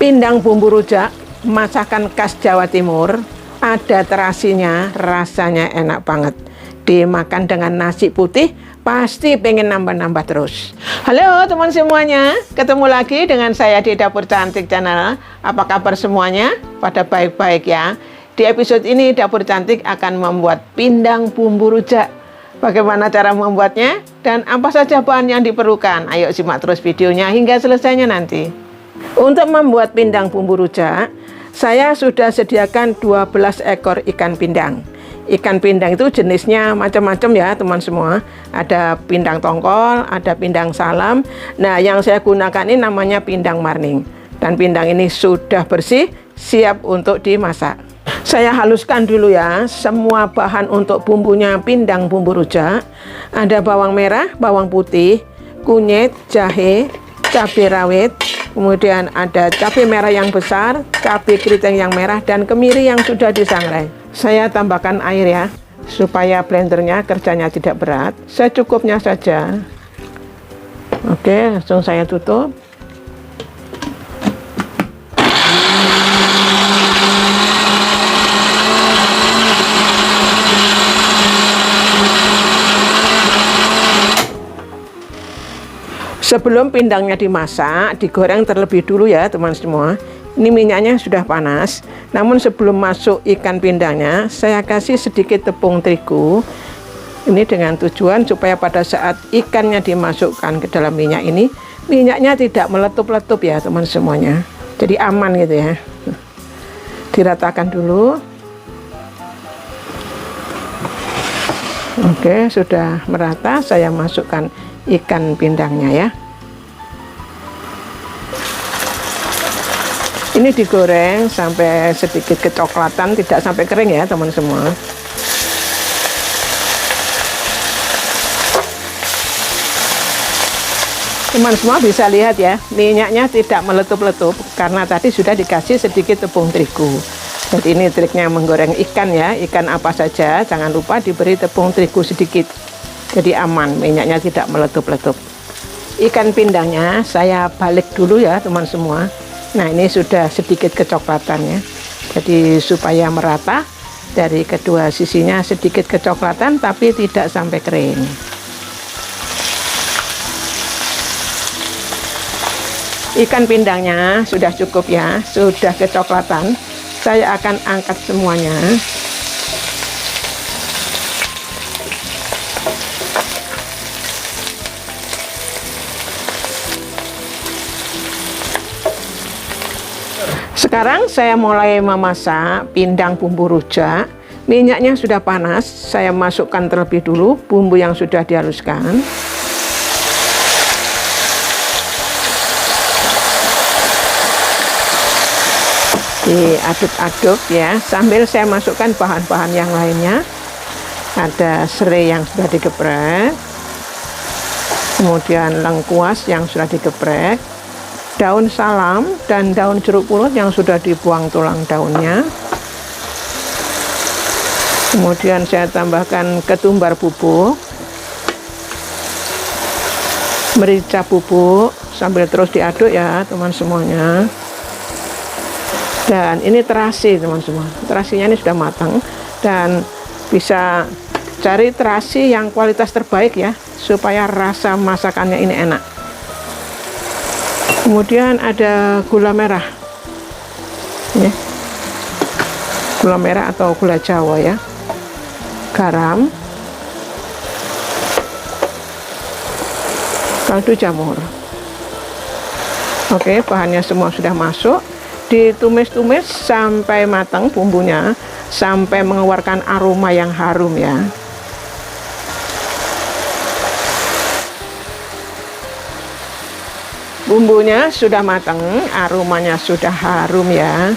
Pindang bumbu rujak, masakan khas Jawa Timur, ada terasinya, rasanya enak banget. Dimakan dengan nasi putih, pasti pengen nambah-nambah terus. Halo teman semuanya, ketemu lagi dengan saya di Dapur Cantik Channel. Apa kabar semuanya? Pada baik-baik ya. Di episode ini Dapur Cantik akan membuat pindang bumbu rujak. Bagaimana cara membuatnya dan apa saja bahan yang diperlukan? Ayo simak terus videonya hingga selesainya nanti. Untuk membuat pindang bumbu rujak, saya sudah sediakan 12 ekor ikan pindang. Ikan pindang itu jenisnya macam-macam ya teman semua. Ada pindang tongkol, ada pindang salam. Nah, yang saya gunakan ini namanya pindang marning. Dan pindang ini sudah bersih, siap untuk dimasak. Saya haluskan dulu ya semua bahan untuk bumbunya pindang bumbu rujak. Ada bawang merah, bawang putih, kunyit, jahe, cabai rawit, kemudian ada cabai merah yang besar, cabai keriting yang merah, dan kemiri yang sudah disangrai. Saya tambahkan air ya, supaya blendernya kerjanya tidak berat. Secukupnya saja. Oke, langsung saya tutup. Sebelum pindangnya dimasak, digoreng terlebih dulu ya teman semua. Ini minyaknya sudah panas. Namun sebelum masuk ikan pindangnya, saya kasih sedikit tepung terigu. Ini dengan tujuan supaya pada saat ikannya dimasukkan ke dalam minyak ini, minyaknya tidak meletup-letup ya teman semuanya. Jadi aman gitu ya. Diratakan dulu. Oke, sudah merata, saya masukkan ikan pindangnya ya. Ini digoreng sampai sedikit kecoklatan, tidak sampai kering ya teman semua. Teman semua bisa lihat ya, minyaknya tidak meletup-letup karena tadi sudah dikasih sedikit tepung terigu. Jadi ini triknya menggoreng ikan ya, ikan apa saja jangan lupa diberi tepung terigu sedikit. Jadi aman, minyaknya tidak meletup-letup. Ikan pindangnya saya balik dulu ya teman semua. Nah, ini sudah sedikit kecoklatan ya. Jadi supaya merata dari kedua sisinya, sedikit kecoklatan tapi tidak sampai kering. Ikan pindangnya sudah cukup ya, sudah kecoklatan. Saya akan angkat semuanya. Sekarang saya mulai memasak pindang bumbu rujak. Minyaknya sudah panas, saya masukkan terlebih dulu bumbu yang sudah dihaluskan. Diaduk-aduk ya, sambil saya masukkan bahan-bahan yang lainnya. Ada serai yang sudah digeprek, kemudian lengkuas yang sudah digeprek, daun salam dan daun jeruk purut yang sudah dibuang tulang daunnya. Kemudian saya tambahkan ketumbar bubuk, merica bubuk, sambil terus diaduk ya teman semuanya. Dan ini terasi teman semua, terasinya ini sudah matang dan bisa cari terasi yang kualitas terbaik ya, supaya rasa masakannya ini enak. Kemudian ada gula merah ya. Gula merah atau gula Jawa ya. Garam, kaldu jamur. Oke, bahannya semua sudah masuk. Ditumis-tumis sampai matang bumbunya, sampai mengeluarkan aroma yang harum ya. Bumbunya sudah matang, aromanya sudah harum ya.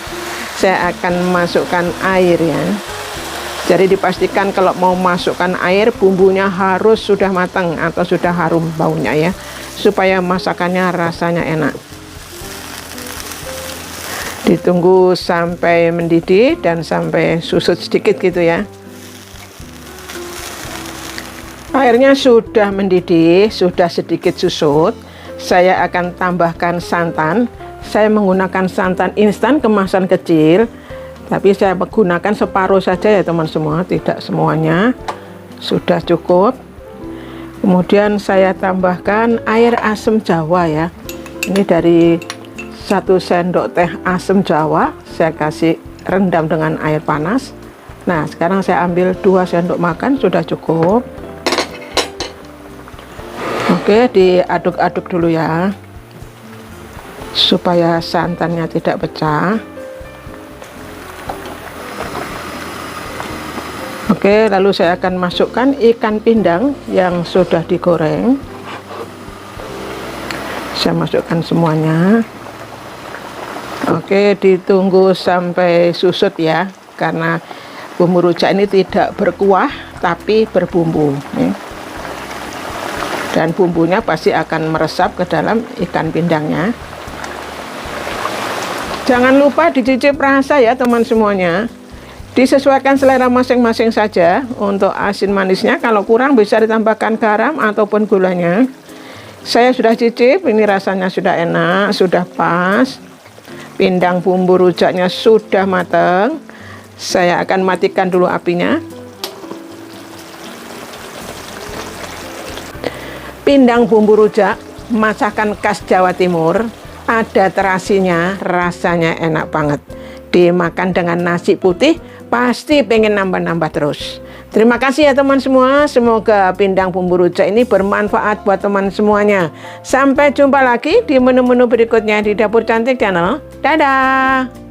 Saya akan masukkan air ya. Jadi dipastikan kalau mau masukkan air, bumbunya harus sudah matang atau sudah harum baunya ya, supaya masakannya rasanya enak. Ditunggu sampai mendidih dan sampai susut sedikit gitu ya. Airnya sudah mendidih, sudah sedikit susut. Saya akan tambahkan santan saya menggunakan santan instan kemasan kecil, tapi saya menggunakan separuh saja ya teman semua, tidak semuanya. Sudah cukup. Kemudian saya tambahkan air asam jawa ya. Ini dari 1 sendok teh asam jawa, saya kasih rendam dengan air panas. Nah, sekarang saya ambil 2 sendok makan, sudah cukup. Oke, diaduk-aduk dulu ya, supaya santannya tidak pecah. Oke, lalu saya akan masukkan ikan pindang yang sudah digoreng. Saya masukkan semuanya. Oke, ditunggu sampai susut ya, karena bumbu rujak ini tidak berkuah tapi berbumbu nih. Dan bumbunya pasti akan meresap ke dalam ikan pindangnya. Jangan lupa dicicip rasa ya teman semuanya. Disesuaikan selera masing-masing saja. Untuk asin manisnya kalau kurang bisa ditambahkan garam ataupun gulanya. Saya sudah cicip, ini rasanya sudah enak, sudah pas. Pindang bumbu rujaknya sudah matang. Saya akan matikan dulu apinya. Pindang bumbu rujak, masakan khas Jawa Timur, ada terasinya, rasanya enak banget. Dimakan dengan nasi putih, pasti pengen nambah-nambah terus. Terima kasih ya teman semua, semoga pindang bumbu rujak ini bermanfaat buat teman semuanya. Sampai jumpa lagi di menu-menu berikutnya di Dapur Cantik Channel. Dadah!